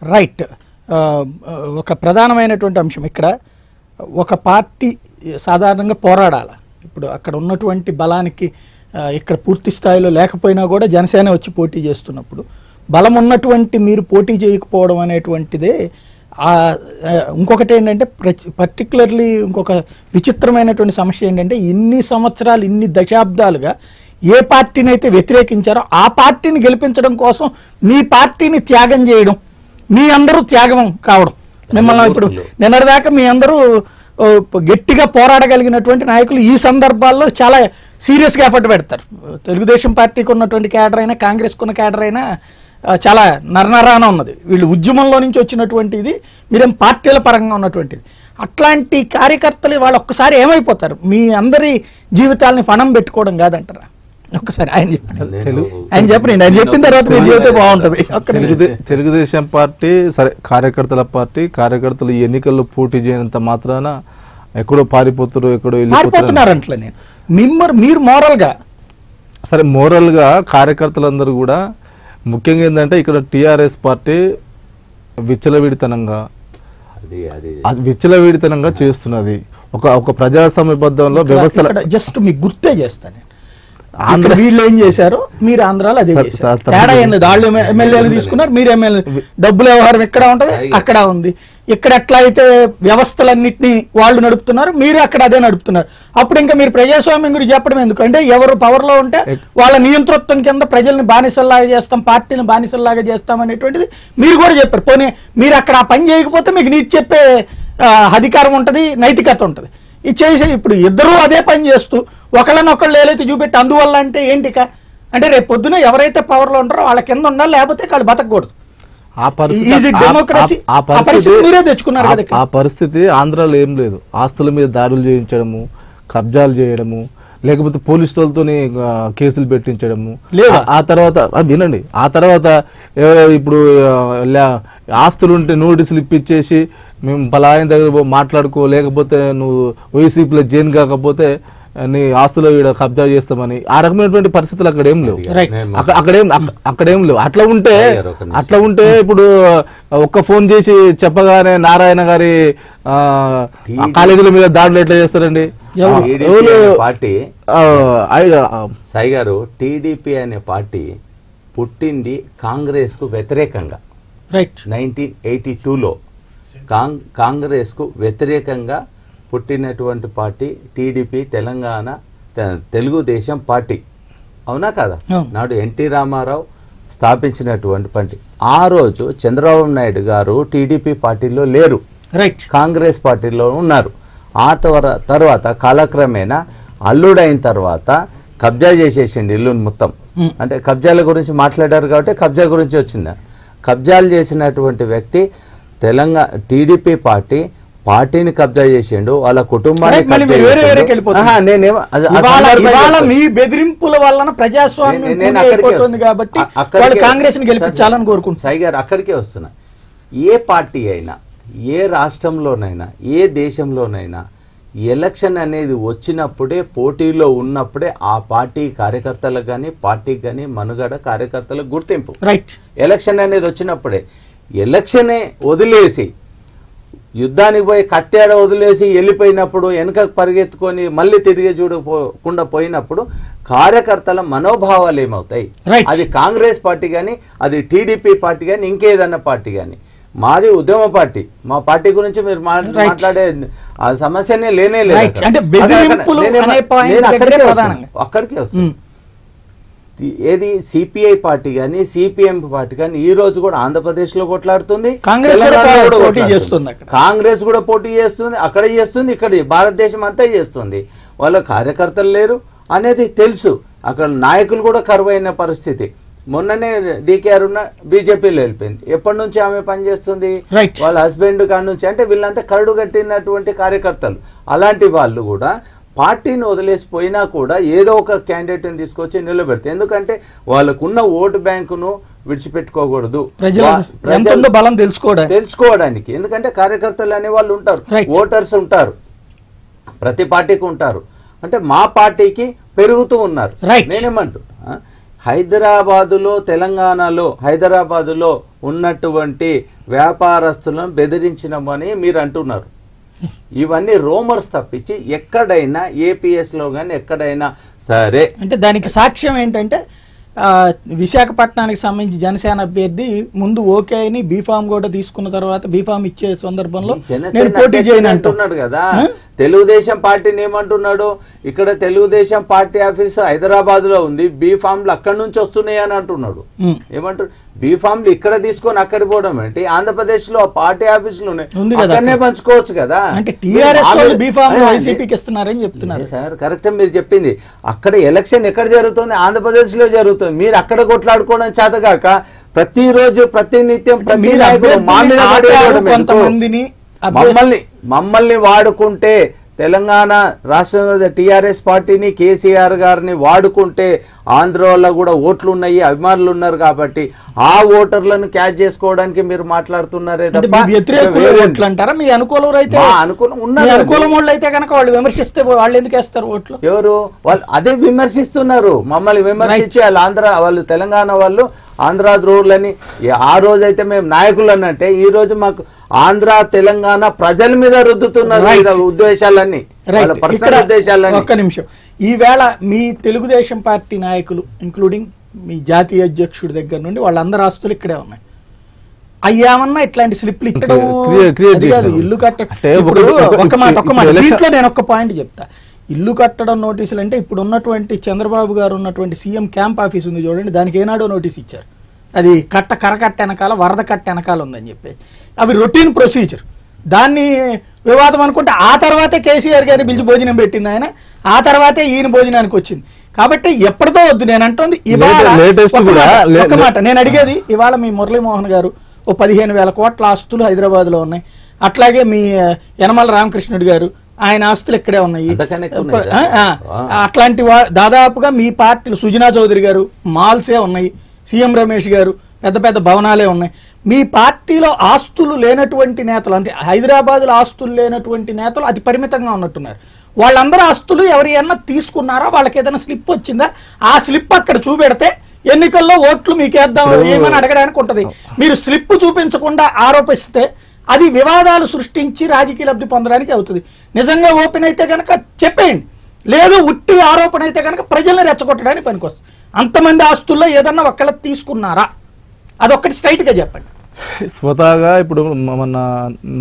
Right. ఒక ప్రధానమైనటువంటి అంశం ఇక్కడ, ఒక పార్టీ సాధారణంగా పోరాడాలి. ఇప్పుడు అక్కడ ఉన్నటువంటి బలానికి ఇక్కడ పూర్తి స్థాయిలో లేకపోయినా కూడా జనసేన వచ్చి పోటీ చేస్తున్నప్పుడు బలం ఉన్నటువంటి మీరు పోటీ చేయకపోవడం అనేటువంటిదే. ఇంకొకటి ఏంటంటే పర్టికులర్లీ ఇంకొక విచిత్రమైనటువంటి సమస్య ఏంటంటే, ఇన్ని సంవత్సరాలు ఇన్ని దశాబ్దాలుగా ఏ పార్టీని అయితే వ్యతిరేకించారో ఆ పార్టీని గెలిపించడం కోసం మీ పార్టీని త్యాగం చేయడం, మీ అందరూ త్యాగం కావడం. మిమ్మల్ని ఇప్పుడు నిన్నటిదాకా మీ అందరూ గట్టిగా పోరాడగలిగినటువంటి నాయకులు ఈ సందర్భాల్లో చాలా సీరియస్గా ఎఫర్ట్ పెడతారు. తెలుగుదేశం పార్టీకి ఉన్నటువంటి క్యాడర్ అయినా, కాంగ్రెస్కి ఉన్న క్యాడర్ అయినా చాలా నరనరాన ఉన్నది. వీళ్ళు ఉద్యమంలో నుంచి వచ్చినటువంటిది, మీరేం పార్టీల పరంగా ఉన్నటువంటిది. అట్లాంటి కార్యకర్తలు వాళ్ళు ఒక్కసారి ఏమైపోతారు? మీ అందరి జీవితాలని పణం పెట్టుకోవడం కాదంటారా? ఒక్కసారి ఆయన చెప్పండి. ఆయన చెప్పిన తర్వాత మీ జీవితం బాగుంటుంది. తెలుగుదేశం పార్టీ సరే కార్యకర్తల పార్టీ, కార్యకర్తలు ఈ ఎన్నికల్లో పోటీ చేయనంత మాత్రాన ఎక్కడో పారిపోతారు, ఎక్కడో వెళ్ళిపోతున్నారు అంటలే. నేను మీరు మోరల్గా సరే మోరల్గా కార్యకర్తలందరూ కూడా ముఖ్యంగా ఏంటంటే ఇక్కడ టీఆర్ఎస్ పార్టీ విచ్చలవిడితనంగా చేస్తున్నది. ఒక ప్రజాస్వామ్యబద్ధంలో వ్యవస్థ. జస్ట్ మీకు గుర్తే చేస్తాను, వీళ్ళు ఏం చేశారు, మీరు ఆంధ్రాలో అదే చేశారు. తేడా ఏంది? వాళ్ళు ఎమ్మెల్యేలు తీసుకున్నారు, మీరు ఎమ్మెల్యే. డబ్బుల వ్యవహారం ఎక్కడ ఉంటది అక్కడ ఉంది. ఇక్కడ ఎట్లా అయితే వ్యవస్థలన్నింటినీ వాళ్ళు నడుపుతున్నారు, మీరు అక్కడ అదే నడుపుతున్నారు. అప్పుడు ఇంకా మీరు ప్రజాస్వామ్యం గురించి చెప్పడం ఎందుకు? అంటే ఎవరు పవర్లో ఉంటే వాళ్ళ నియంతృత్వం కింద ప్రజల్ని బానిసల్లాగా చేస్తాం, పార్టీని బానిసల్లాగా చేస్తాం అనేటువంటిది మీరు కూడా చెప్పారు. పోనీ మీరు అక్కడ ఆ పని చేయకపోతే మీకు నీతి చెప్పే అధికారం ఉంటుంది, నైతికత ఉంటుంది. ఇది చేసే ఇప్పుడు ఇద్దరూ అదే పని చేస్తూ ఒకళ్ళనొకళ్ళు ఏదైతే చూపెట్టి అందువల్ల అంటే ఏంటిక అంటే రేపు పొద్దున ఎవరైతే పవర్లో ఉంటారో వాళ్ళ కింద ఉండాలి, లేకపోతే వాళ్ళు బతకూడదు. ఆ పరిస్థితి ఆంధ్రాలో ఏం లేదు. ఆస్తుల మీద దాడులు చేయించడము, కబ్జాలు చేయడము, లేకపోతే పోలీసులతో కేసులు పెట్టించడము. ఆ తర్వాత వినండి, ఆ తర్వాత ఇప్పుడు ఆస్తులుంటే నోటీసులు ఇప్పించేసి మేము పలాయన దగ్గర మాట్లాడుకో, లేకపోతే నువ్వు వైసీపీలో జైన్ కాకపోతే నీ ఆస్తులు కబ్జా చేస్తామని. ఆ రకమైనటువంటి పరిస్థితులు అక్కడేం లేవు, అక్కడేం లేవు. అట్లా ఉంటే ఇప్పుడు ఒక్క ఫోన్ చేసి చెప్పగానే నారాయణ గారి కాలేజీల మీద దాడులు ఎట్లా చేస్తారండి? పార్టీ సాయి గారు, టీడీపీ అనే పార్టీ పుట్టింది కాంగ్రెస్ కు వ్యతిరేకంగా 1982లో. కాంగ్రెస్ కు వ్యతిరేకంగా పుట్టినటువంటి party TDP, Telangana Telugu Desam party. అవునా కదా? నాడు ఎన్టీ రామారావు స్థాపించినటువంటి పార్టీ. ఆ రోజు చంద్రబాబు నాయుడు గారు టీడీపీ పార్టీలో లేరు, కాంగ్రెస్ పార్టీలో ఉన్నారు. ఆ తర్వాత కాలక్రమేణా అల్లుడైన తర్వాత కబ్జా చేసేసిండు ఇల్లుని మొత్తం. అంటే కబ్జాల గురించి మాట్లాడారు కాబట్టి కబ్జా గురించి వచ్చింది. కబ్జాలు చేసినటువంటి వ్యక్తి టీడీపీ పార్టీని కబ్జా చేసిండు, వాళ్ళ కుటుంబాన్ని. బెదిరింపుల వలన ప్రజాస్వామ్యం కాబట్టి కాంగ్రెస్ ని గెలిపించాలని కోరుకుంటున్నాను. సాయి గారు, అక్కడికే వస్తున్నా. ఏ పార్టీ అయినా, ఏ రాష్ట్రంలోనైనా, ఏ దేశంలోనైనా ఎలక్షన్ అనేది వచ్చినప్పుడే, పోటీలో ఉన్నప్పుడే ఆ పార్టీ కార్యకర్తలకు కానీ, పార్టీకి కానీ మనుగడ, కార్యకర్తలకు గుర్తింపు. ఎలక్షన్ అనేది వచ్చినప్పుడే. ఎలక్షనే వదిలేసి యుద్ధానికి పోయి కత్తేడ వదిలేసి వెళ్ళిపోయినప్పుడు, వెనుకకు పరిగెత్తుకొని మళ్ళీ తిరిగి చూడకుండా పోయినప్పుడు కార్యకర్తల మనోభావాలు ఏమవుతాయి? అది కాంగ్రెస్ పార్టీ కానీ, అది టీడీపీ పార్టీ కానీ, ఇంకేదన్నా పార్టీ కానీ. మాది ఉద్యమ పార్టీ. మా పార్టీ గురించి మీరు మాట్లాడే ఆ సమస్యనే లేనే లేదు. అక్కడికే వస్తుంది. ఏది సిపిఐ పార్టీ కానీ, సిపిఎం పార్టీ కానీ ఈ రోజు కూడా ఆంధ్రప్రదేశ్ లో కొట్లాడుతుంది, కాంగ్రెస్ కూడా పోటీ చేస్తుంది, అక్కడ చేస్తుంది, ఇక్కడ భారతదేశం అంతా చేస్తుంది. వాళ్ళ కార్యకర్తలు లేరు అనేది తెలుసు. అక్కడ నాయకులు కూడా కరువైన పరిస్థితి. మొన్ననే డీకేఆర్ ఉన్న బీజేపీలో వెళ్ళిపోయింది. ఎప్పటి నుంచి ఆమె పనిచేస్తుంది? వాళ్ళ హస్బెండ్ కాడి నుంచి. అంటే వీళ్ళంతా కరడు కట్టినటువంటి కార్యకర్తలు. అలాంటి వాళ్ళు కూడా పార్టీని వదిలేసిపోయినా కూడా ఏదో ఒక క్యాండిడేట్ని తీసుకొచ్చి నిలబెడతారు. ఎందుకంటే వాళ్ళకున్న ఓటు బ్యాంకును విడిచిపెట్టుకోకూడదు, బలం తెలుసుకోవడానికి. ఎందుకంటే కార్యకర్తలు అనే వాళ్ళు ఉంటారు, ఓటర్స్ ఉంటారు, ప్రతి పార్టీకి ఉంటారు. అంటే మా పార్టీకి పెరుగుతూ ఉన్నారు. నేనేమంటున్నా, హైదరాబాదులో తెలంగాణలో హైదరాబాదులో ఉన్నటువంటి వ్యాపారస్తులను బెదిరించినామని మీరు అంటున్నారు. ఇవన్నీ రోమర్స్ తప్పించి ఎక్కడైనా ఏపీఎస్లో కానీ ఎక్కడైనా సరే అంటే దానికి సాక్ష్యం ఏంటంటే విశాఖపట్నానికి సంబంధించి జనసేన అభ్యర్థి ముందు ఓకే అని బీఫామ్ కూడా తీసుకున్న తర్వాత బీఫామ్ ఇచ్చే సందర్భంలో నేను పోటీ చేయను అంటున్నాడు కదా. తెలుగుదేశం పార్టీని ఏమంటున్నాడు, ఇక్కడ తెలుగుదేశం పార్టీ ఆఫీస్ హైదరాబాద్ లో ఉంది, బీఫామ్లు అక్కడి నుంచి వస్తున్నాయి అని అంటున్నాడు. ఏమంటారు, బీఫామ్లు ఇక్కడ తీసుకొని అక్కడ పోవడం ఏంటి, ఆంధ్రప్రదేశ్ లో పార్టీ ఆఫీసులు ఉన్నాయి, పంచుకోవచ్చు కదా. అంటే టీఆర్ఎస్ బీఫామ్ వైసీపీకి ఇస్తున్నారని చెప్తున్నారు సార్. కరెక్ట్ మీరు చెప్పింది. అక్కడ ఎలక్షన్ ఎక్కడ జరుగుతుంది, ఆంధ్రప్రదేశ్ లో జరుగుతుంది. మీరు అక్కడ కొట్లాడుకోవడం చేతగాక ప్రతిరోజు ప్రతినిత్యం ప్రతి మమ్మల్ని వాడుకుంటే తెలంగాణ రాష్ట్రంలో టీఆర్ఎస్ పార్టీని కేసీఆర్ గారిని వాడుకుంటే ఆంధ్రలో కూడా ఓట్లు ఉన్నాయి, అభిమానులు ఉన్నారు కాబట్టి ఆ ఓటర్లను క్యాచ్ చేసుకోవడానికి మీరు మాట్లాడుతున్నారే ఓట్లు అంటారా? మీ అనుకూలం అయితే అనుకూలం వాళ్ళు అయితే కనుక వాళ్ళు విమర్శిస్తే వాళ్ళు ఎందుకు వేస్తారు ఓట్లు? ఎవరు వాళ్ళు అదే విమర్శిస్తున్నారు, మమ్మల్ని విమర్శించి వాళ్ళు తెలంగాణ వాళ్ళు ఆంధ్ర ద్రోహులని. ఆ రోజైతే మేము నాయకులు అన్నట్టే ఈ రోజు మాకు ఆంధ్ర తెలంగాణ ప్రజల మీద రుద్దుతున్నారు ఉద్దేశాలన్నీ. ఒక్క నిమిషం, ఈవేళ మీ తెలుగుదేశం పార్టీ నాయకులు ఇంక్లూడింగ్ మీ జాతీయ అధ్యక్షుడి దగ్గర నుండి వాళ్ళందరి ఆస్తులు ఇక్కడే ఉన్నాయి. అయ్యామన్నా ఇట్లాంటి స్లిప్లు ఇక్కడం ఇల్లు కట్టడం. ఒక మాట దీంట్లో నేను ఒక్క పాయింట్ చెప్తా. ఇల్లు కట్టడం నోటీసులు అంటే ఇప్పుడు ఉన్నటువంటి చంద్రబాబు గారు ఉన్నటువంటి సీఎం క్యాంప్ ఆఫీస్ ఉంది చూడండి, దానికి ఏనాడో నోటీస్ ఇచ్చారు. అది కరకట్ట వెనకాల వరద కట్ట వెనకాల ఉందని చెప్పి అవి రొటీన్ ప్రొసీజర్. దాన్ని వివాదం అనుకుంటే ఆ తర్వాతే కేసీఆర్ గారి పిలిచి భోజనం పెట్టింది ఆయన, ఆ తర్వాతే ఈయన భోజనానికి వచ్చింది. కాబట్టి ఎప్పటితో వద్దు నేను అంటుంది. ఒక మాట నేను అడిగేది, ఇవాళ మీ మురళీమోహన్ గారు ఓ 15,000 కోట్ల ఆస్తులు హైదరాబాద్ లో ఉన్నాయి. అట్లాగే మీ యనమల రామకృష్ణుడు గారు ఆయన ఆస్తులు ఇక్కడే ఉన్నాయి. అట్లాంటి దాదాపుగా మీ పార్టీలు సుజనా చౌదరి గారు మాల్సే ఉన్నాయి, సీఎం రమేష్ గారు పెద్ద పెద్ద భవనాలే ఉన్నాయి. మీ పార్టీలో ఆస్తులు లేనటువంటి నేతలు అంటే హైదరాబాద్లో ఆస్తులు లేనటువంటి నేతలు అతి పరిమితంగా ఉన్నట్టున్నారు. వాళ్ళందరూ ఆస్తులు ఎవరైనా తీసుకున్నారా, వాళ్ళకి ఏదైనా స్లిప్ వచ్చిందా, ఆ స్లిప్ అక్కడ చూపెడితే ఎన్నికల్లో ఓట్లు మీకేద్దాం ఏమని అడగడానికి ఉంటది. మీరు స్లిప్ చూపించకుండా ఆరోపిస్తే అది వివాదాలు సృష్టించి రాజకీయ లబ్ధి పొందడానికి అవుతుంది. నిజంగా ఓపెన్ అయితే కనుక చెప్పేయండి, లేదు ఉట్టి ఆరోపణ అయితే కనుక ప్రజల్ని రెచ్చగొట్టడానికి పనికొస్తుంది. అంతమంది ఆస్తుల్లో ఏదన్నా ఒక్కళ్ళ తీసుకున్నారా, అదొక్కటి స్ట్రైట్ గా చెప్పండి. స్వతహాగా ఇప్పుడు మన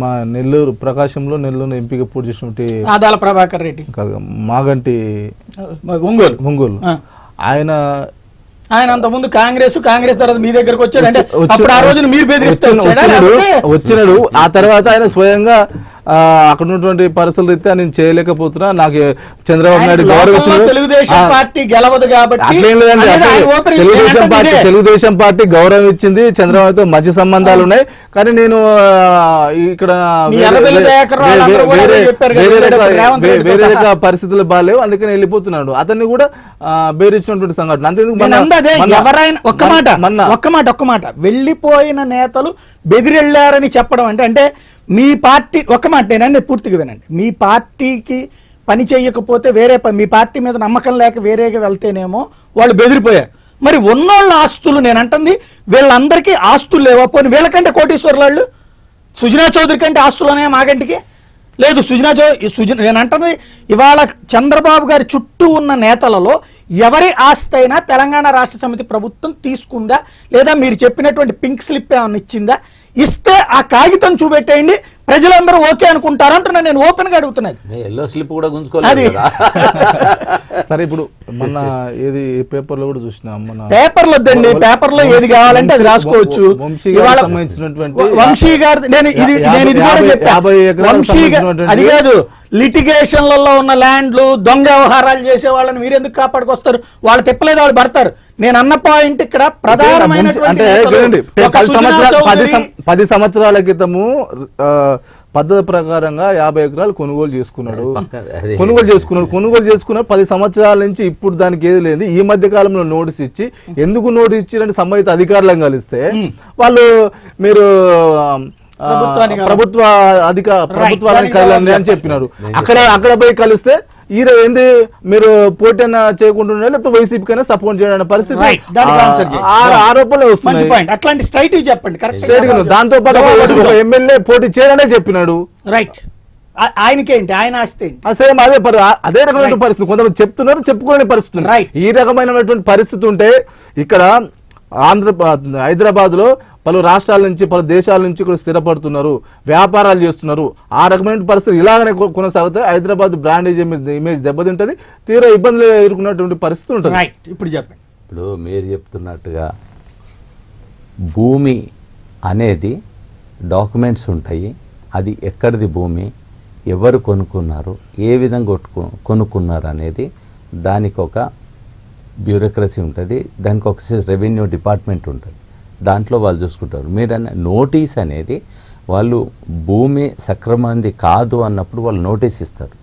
మా నెల్లూరు ప్రకాశంలో నెల్లూరు ఎంపీగా పూర్తి చేసినటువంటి ఆదాల ప్రభాకర్ రెడ్డి కాదు మాగంటి ఒంగోలు ఆయన అంతకుముందు కాంగ్రెస్ తర్వాత మీ దగ్గరకు వచ్చాడు అంటే అప్పుడు ఆ రోజున మీరు వచ్చినాడు. ఆ తర్వాత ఆయన స్వయంగా అక్కడ ఉన్నటువంటి పరిస్థితులు అయితే నేను చేయలేకపోతున్నా, నాకు చంద్రబాబు నాయుడు తెలుగుదేశం పార్టీ గెలవదు కాబట్టి తెలుగుదేశం పార్టీ గౌరవం ఇచ్చింది, చంద్రబాబుతో మంచి సంబంధాలు ఉన్నాయి. కానీ నేను ఇక్కడ వేరే పరిస్థితులు బాగాలేవు, అందుకని వెళ్ళిపోతున్నాడు. అతన్ని కూడా బేరించినటువంటి సంఘటన. ఒక్క మాట వెళ్ళిపోయిన నేతలు బెదిరెళ్లారని చెప్పడం అంటే మీ పార్టీ ఒక్క మాట నేనండి పూర్తిగా వినండి, మీ పార్టీకి పని చేయకపోతే వేరే మీ పార్టీ మీద నమ్మకం లేక వేరేగా వెళ్తేనేమో వాళ్ళు బెదిరిపోయారు. మరి ఉన్నోళ్ళ ఆస్తులు నేను అంటుంది వీళ్ళందరికీ ఆస్తులు లేవా? పోనీ వీళ్ళకంటే కోటీశ్వర్లు సుజనా చౌదరి కంటే ఆస్తులునే మాగంటికి లేదు. నేను అంటుంది ఇవాళ చంద్రబాబు గారి చుట్టూ ఉన్న నేతలలో ఎవరి ఆస్తి అయినా తెలంగాణ రాష్ట్ర సమితి ప్రభుత్వం తీసుకుందా, లేదా మీరు చెప్పినటువంటి పింక్ స్లిప్ ఏమన్నా ఇచ్చిందా? ఇస్తే ఆ కాగితం చూపెట్టేయండి, ప్రజలందరూ ఓకే అనుకుంటారు అంటున్నా. నేను ఓపెన్ గా అడుగుతున్నది. ఎల్లో స్లిప్ కూడా గుంజుకోలేదు సరే. ఇప్పుడు మొన్న ఏది పేపర్ లో కూడా చూసినా, మన పేపర్లు వద్దండి, పేపర్ లో ఏది కావాలంటే అది రాసుకోవచ్చు. వంశీ గారు నేను ఇది కూడా చెప్పాను. వంశీ అది కాదు, లిటిగేషన్లలో ఉన్న ల్యాండ్లు దొంగ వ్యవహారాలు చేసే వాళ్ళని మీరెందుకు కాపాడుకొస్తారు? వాళ్ళు తిప్పలేదు, వాళ్ళు పడతారు. నేను అన్న పాయింట్ ఇక్కడ ప్రధానమైనటువంటి 10 సంవత్సరాల క్రితము పద్ధతి ప్రకారంగా 50 ఎకరాలు కొనుగోలు చేసుకున్నాడు. కొనుగోలు చేసుకున్నాడు 10 సంవత్సరాల నుంచి. ఇప్పుడు దానికి ఏది లేదు. ఈ మధ్య కాలంలో నోటీస్ ఇచ్చి, ఎందుకు నోటీస్ ఇచ్చారంటే సంబంధిత అధికారులను కలిస్తే వాళ్ళు మీరు ప్రభుత్వాన్ని కలవండి అని చెప్పినారు. అక్కడ పోయి కలిస్తే ఈయన ఏంది మీరు పోటీ అన్న చేయకుండా లేకపోతే వైసీపీకైనా సపోర్ట్ చేయడం పరిస్థితి ఆరోపణలు వస్తున్నాయి. అట్లాంటి స్ట్రైట్ చెప్పండి. దాంతో పాటు ఎమ్మెల్యే పోటీ చేయాలనే చెప్పినాడు. రైట్, ఆయనకేంటి, ఆయన ఆస్తి సేమ్ అదే రకమైన పరిస్థితి. కొంతమంది చెప్తున్నారు, చెప్పుకోలేని పరిస్థితి. ఈ రకమైనటువంటి పరిస్థితి ఉంటే ఇక్కడ హైదరాబాద్ లో పలు రాష్ట్రాల నుంచి పలు దేశాల నుంచి ఇక్కడ స్థిరపడుతున్నారు, వ్యాపారాలు చేస్తున్నారు. ఆ రకమైన పరిస్థితి ఇలాగనే కొనసాగితే హైదరాబాద్ బ్రాండ్ ఇమేజ్ దెబ్బతింటది, తీవ్ర ఇబ్బందులు ఎదుర్కొన్నటువంటి పరిస్థితి ఉంటుంది. ఇప్పుడు చెప్పండి. ఇప్పుడు మీరు చెప్తున్నట్టుగా భూమి అనేది డాక్యుమెంట్స్ ఉంటాయి. అది ఎక్కడిది భూమి, ఎవరు కొనుక్కున్నారు, ఏ విధంగా కొనుక్కున్నారు అనేది దానికి ఒక బ్యూరోక్రసీ ఉంటుంది, దానికి ఒక రెవెన్యూ డిపార్ట్మెంట్ ఉంటుంది, దాంట్లో వాళ్ళు చూసుకుంటారు. మీరన్న నోటీస్ అనేది వాళ్ళు భూమి సక్రమంది కాదు అన్నప్పుడు వాళ్ళు నోటీస్ ఇస్తారు.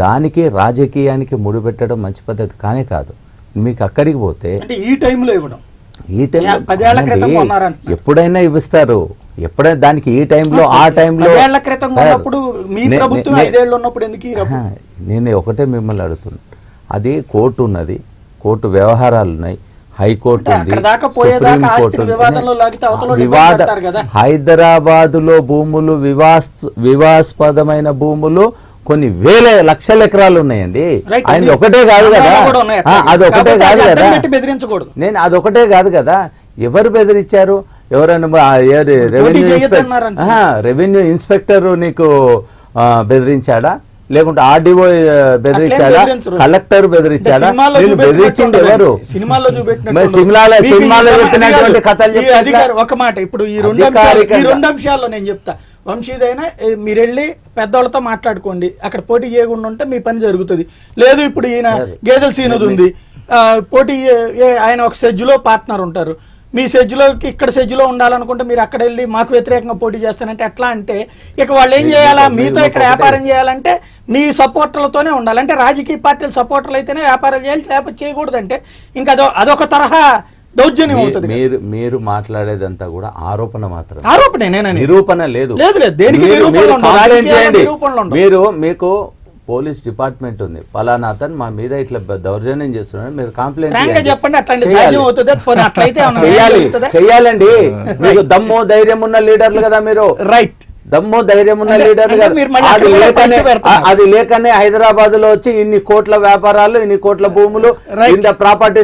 దానికి రాజకీయానికి ముడిపెట్టడం మంచి పద్ధతి కానే కాదు. మీకు అక్కడికి పోతే ఈ టైంలో ఇవ్వడం, ఈ టైంలో ఎప్పుడైనా ఇవ్విస్తారు. ఎప్పుడైనా దానికి ఈ టైంలో ఆ టైంలో నేను ఒకటే మిమ్మల్ని అడుగుతున్నాను. అది కోర్టు ఉన్నది, కోర్టు వ్యవహారాలు ఉన్నాయి, హైకోర్టు ఉంది, హైదరాబాదులో భూములు వివాస్పదమైన భూములు కొన్ని వేల లక్షల ఎకరాలు ఉన్నాయండి. ఆయన ఒకటే కాదు కదా, అది ఒకటే కాదు కదా, నేను అదొకటే కాదు కదా. ఎవరు బెదిరించారు? ఎవరైనా రెవెన్యూ ఇన్స్పెక్టర్ నీకు బెదిరించాడా, లేకుంటే ఆర్డీఓ బెదిరించాడా, కలెక్టర్ బెదిరించాడా? నేను బెదిరించింది ఎవరు? సినిమాలో చెప్పినటువంటి కథలు. ఒక మాట, ఇప్పుడు ఈ రెండు అంశాల్లో నేను చెప్తా. వంశీదైనా మీరు వెళ్ళి పెద్దవాళ్ళతో మాట్లాడుకోండి, అక్కడ పోటీ చేయకుండా ఉంటే మీ పని జరుగుతుంది. లేదు ఇప్పుడు ఈయన గేదెల సీనుది ఉంది, పోటీ ఆయన ఒక సెజ్లో పార్ట్నర్ ఉంటారు, మీ సెజ్లోకి ఇక్కడ సెజ్లో ఉండాలనుకుంటే మీరు అక్కడ వెళ్ళి మాకు వ్యతిరేకంగా పోటీ చేస్తానంటే ఎట్లా అంటే ఇక వాళ్ళు ఏం చేయాలా? మీతో ఇక్కడ వ్యాపారం చేయాలంటే మీ సపోర్టర్లతోనే ఉండాలి. అంటే రాజకీయ పార్టీల సపోర్టర్లు అయితేనే వ్యాపారం చేయాలి, లేకపోతే చేయకూడదంటే ఇంకా అదొక తరహా దౌర్జన్యం అవుతుంది. మీరు మాట్లాడేదంతా కూడా ఆరోపణ మాత్రం, ఆరోపణ, నిరూపణ లేదు. మీరు మీకు పోలీస్ డిపార్ట్మెంట్ ఉంది, పలానా అతను మా మీద ఇట్లా దౌర్జన్యం చేస్తున్నాడు, మీరు కంప్లైంట్ చెప్పండి. చెయ్యాలండి. మీకు దమ్ము ధైర్యం ఉన్న లీడర్లు కదా మీరు. రైట్, దమ్ము ధైర్యం ఉన్న లీడర్లు కదా. అది లేకనే హైదరాబాద్ లో వచ్చి ఇన్ని కోట్ల వ్యాపారాలు, ఇన్ని కోట్ల భూములు, ఇంత ప్రాపర్టీ